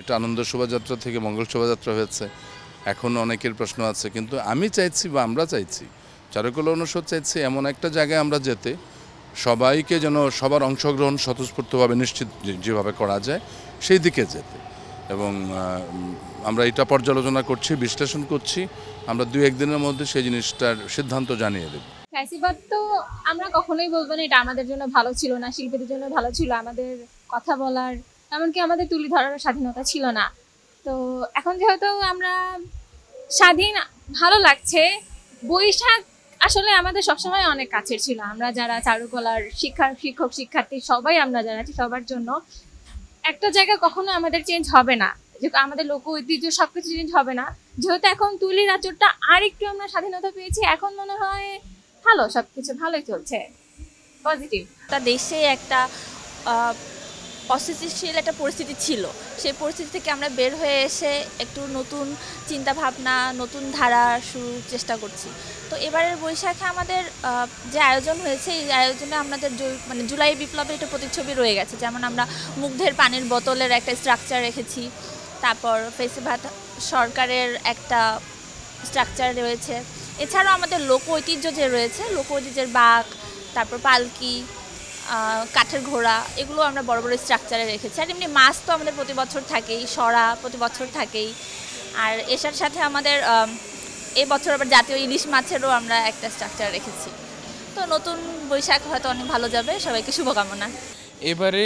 এটা আনন্দ শোভাযাত্রা থেকে মঙ্গল শোভাযাত্রা হয়েছে, এখন অনেকের প্রশ্ন আছে, কিন্তু আমি চাইছি বা আমরা চাইছি, চারুকলা অনুষদ চাইছি এমন একটা জায়গায় আমরা যেতে, সবাইকে যেন সবার অংশগ্রহণ স্বতঃস্ফূর্তভাবে নিশ্চিত যেভাবে করা যায় সেই দিকে যেতে। এবং আমরা এটা পর্যালোচনা করছি, বিশ্লেষণ করছি, আমরা 2-1 দিনের মধ্যে সেই জিনিসটার সিদ্ধান্ত জানিয়ে দেব। ফ্যাসিবাদ তো আমরা কখনোই বলবো না এটা আমাদের জন্য ভালো ছিল না, শিল্পীদের জন্য ভালো ছিল, আমাদের কথা বলার এমনকি আমাদের তুলে ধরার স্বাধীনতা ছিল না। তো এখন যেহেতু আমরা স্বাধীন, ভালো লাগছে। বৈশাখ আসলে আমাদের সবসময় অনেক কাছের ছিল, আমরা যারা চারুকলার শিক্ষক শিক্ষার্থী সবাই আমরা যারা আছি সবার জন্য একটা জায়গা কখনো আমাদের চেঞ্জ হবে না, যে আমাদের লোক ঐতিহ্য সবকিছু চেঞ্জ হবে না। যেহেতু এখন তুলির আঁচড়টা আর একটু আমরা স্বাধীনতা পেয়েছি, এখন মনে হয় ভালো, সবকিছু ভালোই চলছে, পজিটিভ। তা দেশে একটা অস্থিতিশীল একটা পরিস্থিতি ছিল, সেই পরিস্থিতি থেকে আমরা বের হয়ে এসে একটু নতুন চিন্তা ভাবনা, নতুন ধারা শুরুর চেষ্টা করছি। তো এবারের বৈশাখে আমাদের যে আয়োজন হয়েছে, এই আয়োজনে আমাদের মানে জুলাই বিপ্লবের একটা প্রতিচ্ছবি রয়ে গেছে। যেমন আমরা মুগ্ধের পানির বোতলের একটা স্ট্রাকচার রেখেছি, তারপর ফেসিবাদ সরকারের একটা স্ট্রাকচার রয়েছে। এছাড়াও আমাদের লোক ঐতিহ্য যে রয়েছে, লোক ঐতিহ্যের বাঘ, তারপর পালকি, কাঠের ঘোড়া, এগুলো আমরা বড় বড় স্ট্রাকচারে রেখেছি। আর এমনি মাছ তো আমাদের প্রতি বছর থাকেই, সরা প্রতি বছর থাকেই। আর এটার সাথে আমাদের এই বছর আবার জাতীয় ইলিশ মাছেরও আমরা একটা স্ট্রাকচার রেখেছি। তো নতুন বৈশাখ হয়তো অনেক ভালো যাবে, সবাইকে শুভকামনা। এবারে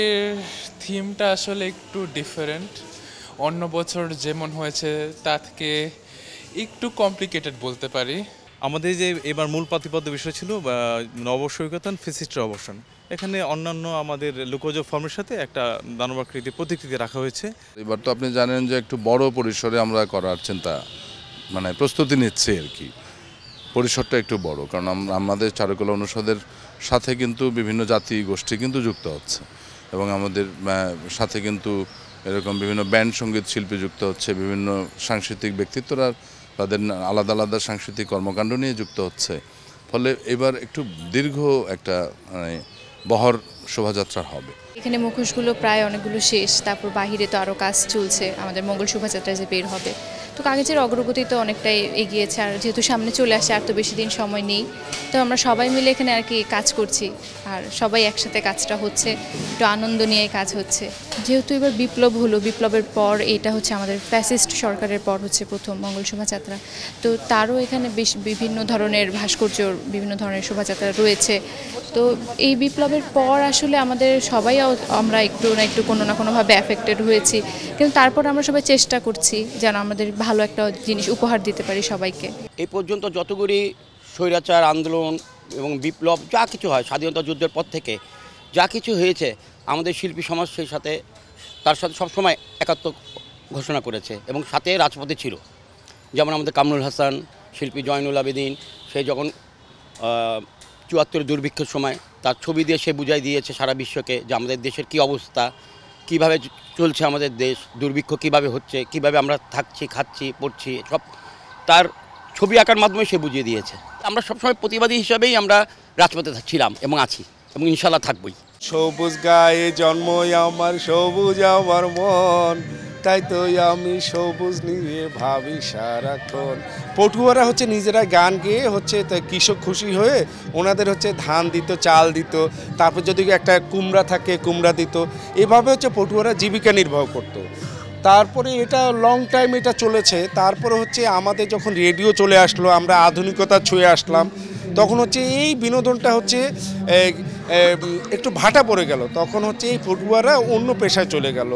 থিমটা আসলে একটু ডিফারেন্ট, অন্য বছর যেমন হয়েছে তা থেকে একটু কমপ্লিকেটেড বলতে পারি। আমাদের যে এবার মূল প্রতিপাদ্য বিষয় ছিল নবসৈকতান ফেসিস্টের অবসান, এখানে অন্যান্য আমাদের লোকজ ফর্মের সাথে একটা দানবাকৃতি প্রতিকৃতি রাখা হয়েছে। এবার তো আপনি জানেন যে একটু বড় পরিসরে আমরা করার চিন্তা, মানে প্রস্তুতি নিচ্ছি আর কি। পরিসরটা একটু বড়, কারণ আমাদের চারুকলা অনুষদের সাথে কিন্তু বিভিন্ন জাতি গোষ্ঠী কিন্তু যুক্ত হচ্ছে, এবং আমাদের সাথে কিন্তু এরকম বিভিন্ন ব্যান্ড সঙ্গীত শিল্পী যুক্ত হচ্ছে, বিভিন্ন সাংস্কৃতিক ব্যক্তিত্বরা তাদের আলাদা আলাদা সাংস্কৃতিক কর্মকাণ্ড নিয়ে যুক্ত হচ্ছে। ফলে এবার একটু দীর্ঘ একটা মানে বহর শোভাযাত্রা হবে। এখানে মুখোশগুলো প্রায় অনেকগুলো শেষ, তারপর বাহিরে তো আরও কাজ চলছে, আমাদের মঙ্গল শোভাযাত্রা যে বের হবে। তো কাগজের অগ্রগতি তো অনেকটাই এগিয়েছে, আর যেহেতু সামনে চলে আসে আর তো বেশি দিন সময় নেই, তো আমরা সবাই মিলে এখানে আর কি কাজ করছি, আর সবাই একসাথে কাজটা হচ্ছে, একটু আনন্দ নিয়ে কাজ হচ্ছে। যেহেতু এবার বিপ্লব হলো, বিপ্লবের পর এটা হচ্ছে আমাদের ফ্যাসিস্ট সরকারের পর হচ্ছে প্রথম মঙ্গল শোভাযাত্রা, তো তারও এখানে বেশ বিভিন্ন ধরনের ভাস্কর্য, বিভিন্ন ধরনের শোভাযাত্রা রয়েছে। তো এই বিপ্লবের পর আসলে আমাদের সবাই আমরা একটু না একটু কোনো না কোনোভাবে অ্যাফেক্টেড হয়েছি, কিন্তু তারপর আমরা সবাই চেষ্টা করছি যেন আমাদের ভালো একটা জিনিস উপহার দিতে পারি সবাইকে। এই পর্যন্ত যতগুলি স্বৈরাচার আন্দোলন এবং বিপ্লব যা কিছু হয়, স্বাধীনতা যুদ্ধের পর থেকে যা কিছু হয়েছে, আমাদের শিল্পী সমাজ সেই সাথে তার সাথে সবসময় একাত্ম ঘোষণা করেছে এবং সাথে রাজপথে ছিল। যেমন আমাদের কামরুল হাসান, শিল্পী জয়নুল আবেদিন, সে যখন ৭৪ দুর্ভিক্ষের সময় তার ছবি দিয়ে সে বুঝাই দিয়েছে সারা বিশ্বকে যে আমাদের দেশের কী অবস্থা, কিভাবে চলছে আমাদের দেশ, দুর্ভিক্ষ কিভাবে হচ্ছে, কিভাবে আমরা থাকছি, খাচ্ছি, পড়ছি, সব তার ছবি আঁকার মাধ্যমে সে বুঝিয়ে দিয়েছে। আমরা সবসময় প্রতিবাদী হিসাবেই আমরা রাজপথে ছিলাম এবং আছি, এবং ইনশাল্লাহ থাকবই। সবুজ গায়ে জন্ম আমার, সবুজ আমার মন, তাই তো আমি সবুজ নিয়ে ভাবি সারাক্ষণ। পটুয়ারা হচ্ছে নিজেরা গান গেয়ে হচ্ছে কৃষক খুশি হয়ে ওনাদের হচ্ছে ধান দিত, চাল দিত, তারপর যদি একটা কুমড়া থাকে কুমড়া দিত, এভাবে হচ্ছে পটুয়ারা জীবিকা নির্বাহ করতো। তারপরে এটা লং টাইম এটা চলেছে। তারপরে হচ্ছে আমাদের যখন রেডিও চলে আসলো, আমরা আধুনিকতা ছুঁয়ে আসলাম, তখন হচ্ছে এই বিনোদনটা হচ্ছে একটু ভাটা পড়ে গেল, তখন হচ্ছে এই পটুয়ারা অন্য পেশায় চলে গেল।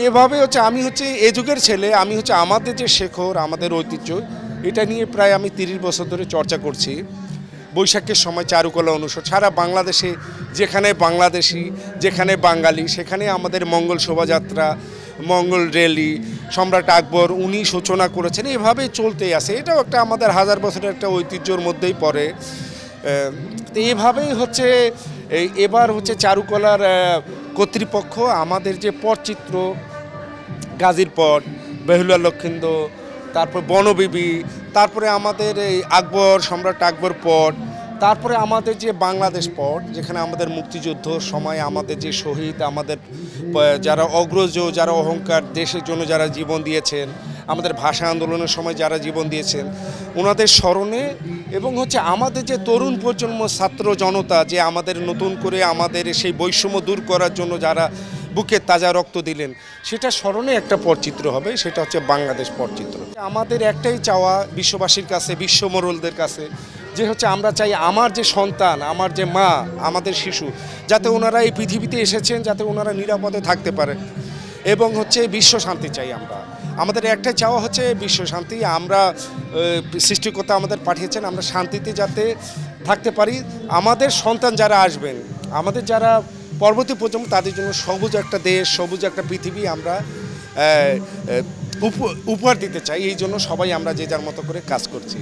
এভাবে হচ্ছে আমি হচ্ছে এ যুগের ছেলে, আমি হচ্ছে আমাদের যে শেখর, আমাদের ঐতিহ্য, এটা নিয়ে প্রায় আমি 30 বছর ধরে চর্চা করছি। বৈশাখের সময় চারুকলা অনুষদ সারা বাংলাদেশে, যেখানে বাংলাদেশি, যেখানে বাঙালি, সেখানে আমাদের মঙ্গল শোভাযাত্রা, মঙ্গল র্যালি, সম্রাট আকবর উনি সূচনা করেছেন, এভাবেই চলতেই আছে। এটাও একটা আমাদের 1000 বছরের একটা ঐতিহ্যর মধ্যেই পড়ে। তো এভাবেই হচ্ছে এবার হচ্ছে চারুকলার কর্তৃপক্ষ আমাদের যে পটচিত্র, গাজীর পট, বেহুলা লক্ষিন্দ, তারপর বনবিবি, তারপরে আমাদের এই আকবর, সম্রাট আকবর পট, তারপরে আমাদের যে বাংলাদেশ পট, যেখানে আমাদের মুক্তিযুদ্ধ সময় আমাদের যে শহীদ, আমাদের যারা অগ্রজ, যারা অহংকার, দেশের জন্য যারা জীবন দিয়েছেন, আমাদের ভাষা আন্দোলনের সময় যারা জীবন দিয়েছেন, ওনাদের স্মরণে এবং হচ্ছে আমাদের যে তরুণ প্রজন্ম, ছাত্র জনতা, যে আমাদের নতুন করে আমাদের সেই বৈষম্য দূর করার জন্য যারা বুকে তাজা রক্ত দিলেন, সেটা স্মরণে একটা পটচিত্র হবে, সেটা হচ্ছে বাংলাদেশ পটচিত্র। আমাদের একটাই চাওয়া বিশ্ববাসীর কাছে, বিশ্বমোড়লদের কাছে, যে হচ্ছে আমরা চাই আমার যে সন্তান, আমার যে মা, আমাদের শিশু, যাতে ওনারা এই পৃথিবীতে এসেছেন যাতে ওনারা নিরাপদে থাকতে পারে এবং হচ্ছে বিশ্ব শান্তি চাই আমরা। আমাদের একটাই চাওয়া হচ্ছে বিশ্ব শান্তি। আমরা সৃষ্টিকর্তা আমাদের পাঠিয়েছেন, আমরা শান্তিতে যাতে থাকতে পারি। আমাদের সন্তান যারা আসবেন, আমাদের যারা পরবর্তী প্রজন্ম, তাদের জন্য সবুজ একটা দেশ, সবুজ একটা পৃথিবী আমরা উপহার দিতে চাই। এই জন্য সবাই আমরা যে যার মতো করে কাজ করছি।